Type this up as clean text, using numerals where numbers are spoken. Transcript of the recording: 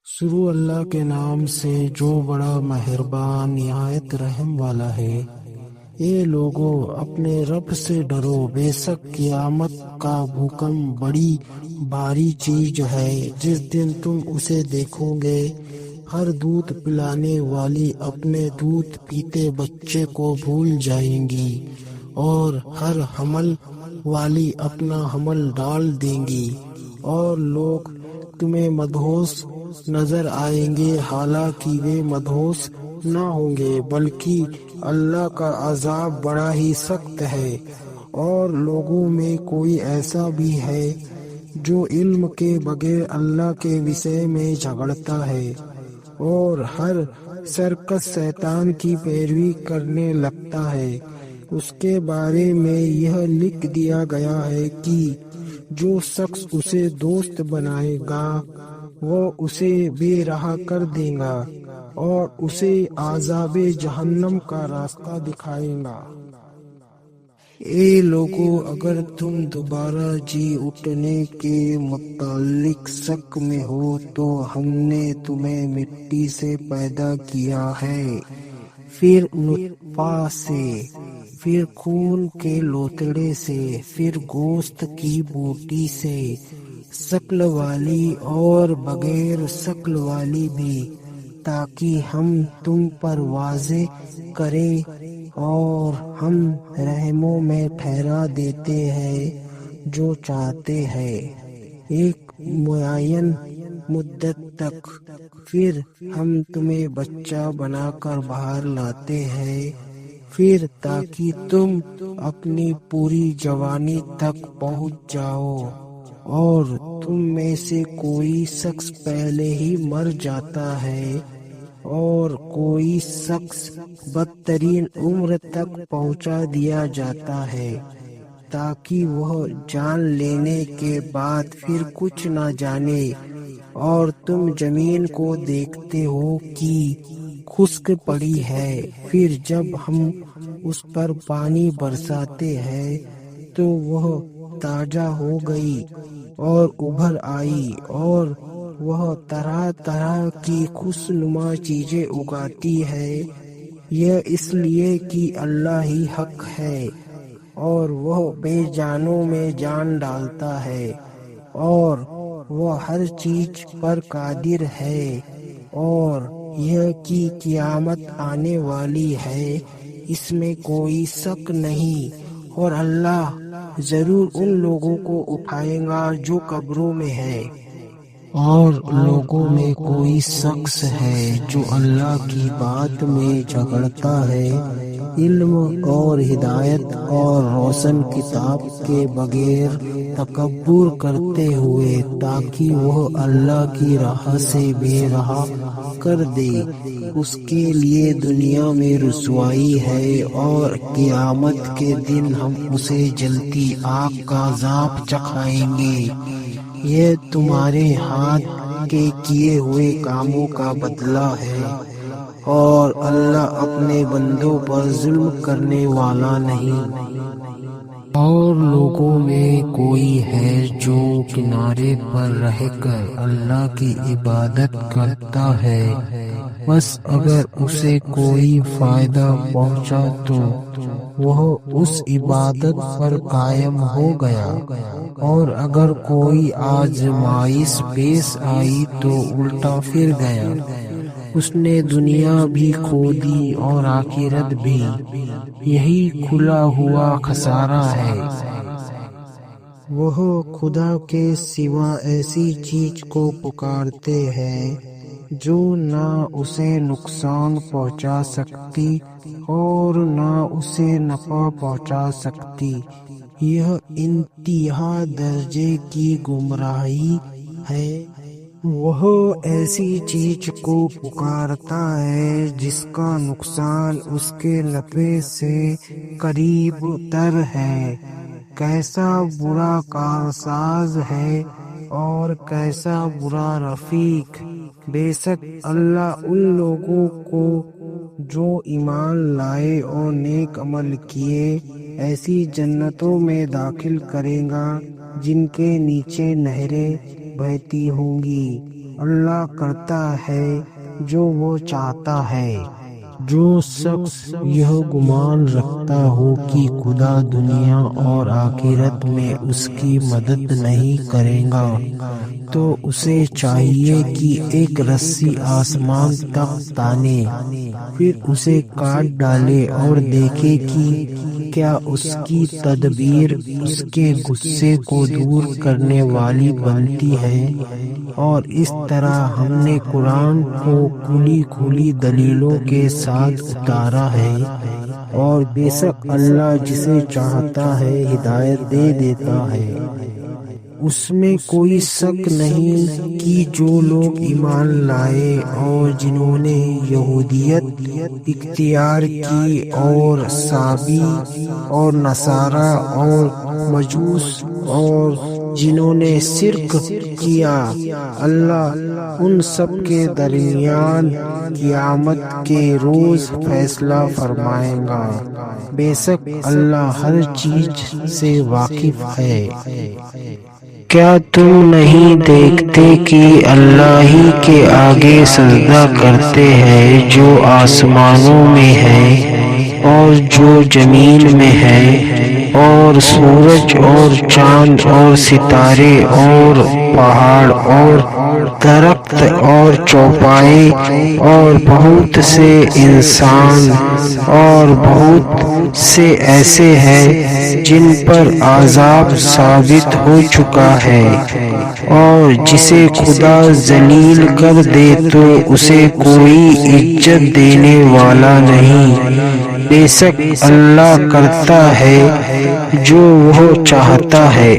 شروع اللہ کے نام سے جو بڑا مہربان نہایت رحم والا ہے۔ اے لوگو، اپنے رب سے ڈرو، بے شک قیامت کا بھوکم بڑی بھاری چیز ہے۔ جس دن تم اسے دیکھو گے، ہر دودھ پلانے والی اپنے دودھ پیتے بچے کو بھول جائیں گی، اور ہر حمل والی اپنا حمل ڈال دیں گی، اور لوگ تمہیں مدہوش نظر آئیں گے، حالانکہ وہ مدہوش نہ ہوں گے، بلکہ اللہ کا عذاب بڑا ہی سخت ہے۔ اور لوگوں میں کوئی ایسا بھی ہے جو علم کے بغیر اللہ کے وشے میں جھگڑتا ہے، اور ہر سرکش شیطان کی پیروی کرنے لگتا ہے۔ اس کے بارے میں یہ لکھ دیا گیا ہے کہ جو شخص اسے دوست بنائے گا وہ اسے بے راہ کر دے گا، اور اسے عذاب جہنم کا راستہ دکھائے گا۔ اے لوگو، اگر تم دوبارہ جی اٹھنے کے متعلق شک میں ہو تو ہم نے تمہیں مٹی سے پیدا کیا ہے، پھر نطفہ سے، پھر خون کے لوتھڑے سے، پھر گوشت کی بوٹی سے، شکل والی اور بغیر شکل والی بھی، تاکہ ہم تم پر واضح کریں، اور ہم رحموں میں ٹھہرا دیتے ہیں جو چاہتے ہیں ایک معین مدت تک، پھر ہم تمہیں بچہ بنا کر باہر لاتے ہیں، پھر تاکہ تم اپنی پوری جوانی تک پہنچ جاؤ، اور تم میں سے کوئی شخص پہلے ہی مر جاتا ہے، اور کوئی شخص بدترین عمر تک پہنچا دیا جاتا ہے، تاکہ وہ جان لینے کے بعد پھر کچھ نہ جانے۔ اور تم زمین کو دیکھتے ہو کہ خشک پڑی ہے، پھر جب ہم اس پر پانی برساتے ہیں تو وہ تازہ ہو گئی اور ابھر آئی، اور وہ طرح طرح کی خوشنما چیزیں اگاتی ہے۔ یہ اس لیے کہ اللہ ہی حق ہے، اور وہ بے جانوں میں جان ڈالتا ہے، اور وہ ہر چیز پر قادر ہے۔ اور یہ کہ قیامت آنے والی ہے، اس میں کوئی شک نہیں، اور اللہ ضرور ان لوگوں کو اٹھائے گا جو قبروں میں ہیں۔ اور لوگوں میں کوئی شخص ہے جو اللہ کی بات میں جھگڑتا ہے، علم اور ہدایت اور روشن کتاب کے بغیر تکبر کرتے ہوئے، تاکہ وہ اللہ کی راہ سے بے راہ کر دے۔ اس کے لیے دنیا میں رسوائی ہے، اور قیامت کے دن ہم اسے جلتی آگ کا عذاب چکھائیں گے۔ یہ تمہارے ہاتھ کے کیے ہوئے کاموں کا بدلہ ہے، اور اللہ اپنے بندوں پر ظلم کرنے والا نہیں۔ اور لوگوں میں کوئی ہے جو کنارے پر رہ کر اللہ کی عبادت کرتا ہے، بس اگر اسے کوئی فائدہ پہنچا تو وہ اس عبادت پر قائم ہو گیا، اور اگر کوئی آزمائش پیش آئی تو الٹا پھر گیا۔ اس نے دنیا بھی کھو دی اور آخرت بھی، یہی کھلا ہوا خسارہ ہے۔ وہ خدا کے سوا ایسی چیز کو پکارتے ہیں جو نہ اسے نقصان پہنچا سکتی اور نہ اسے نفع پہنچا سکتی۔ یہ انتہا درجے کی گمراہی ہے۔ وہ ایسی چیز کو پکارتا ہے جس کا نقصان اس کے نفع سے قریب تر ہے۔ کیسا برا کارساز ہے اور کیسا برا رفیق! بے شک اللہ ان لوگوں کو جو ایمان لائے اور نیک عمل کیے ایسی جنتوں میں داخل کرے گا جن کے نیچے نہریں بہتی ہوں گی، اللہ کرتا ہے جو وہ چاہتا ہے۔ جو شخص یہ گمان رکھتا ہو کہ خدا دنیا اور آخرت میں اس کی مدد نہیں کرے گا تو اسے چاہیے کہ ایک رسی آسمان تک تانے، پھر اسے کاٹ ڈالے اور دیکھے کہ کیا اس کی تدبیر اس کے غصے کو دور کرنے والی بنتی ہے۔ اور اس طرح ہم نے قرآن کو کھلی کھلی دلیلوں کے ساتھ اتارا ہے، اور بے شک اللہ جسے چاہتا ہے ہدایت دے دیتا ہے۔ اس میں کوئی شک نہیں کہ جو لوگ ایمان لائے اور جنہوں نے یہودیت اختیار کی اور صابی اور نصارہ اور مجوس اور جنہوں نے شرک کیا، اللہ ان سب کے درمیان قیامت کے روز فیصلہ فرمائے گا۔ بے شک اللہ ہر چیز سے واقف ہے۔ کیا تم نہیں دیکھتے کہ اللہ ہی کے آگے سجدہ کرتے ہیں جو آسمانوں میں ہے اور جو زمین میں ہے، اور سورج اور چاند اور ستارے اور پہاڑ اور درخت اور چوپائے اور بہت سے انسان اور بہت سے ایسے ہیں جن پر عذاب ثابت ہو چکا ہے، اور جسے خدا ذلیل کر دے تو اسے کوئی عزت دینے والا نہیں۔ بے شک اللہ کرتا ہے جو وہ چاہتا ہے۔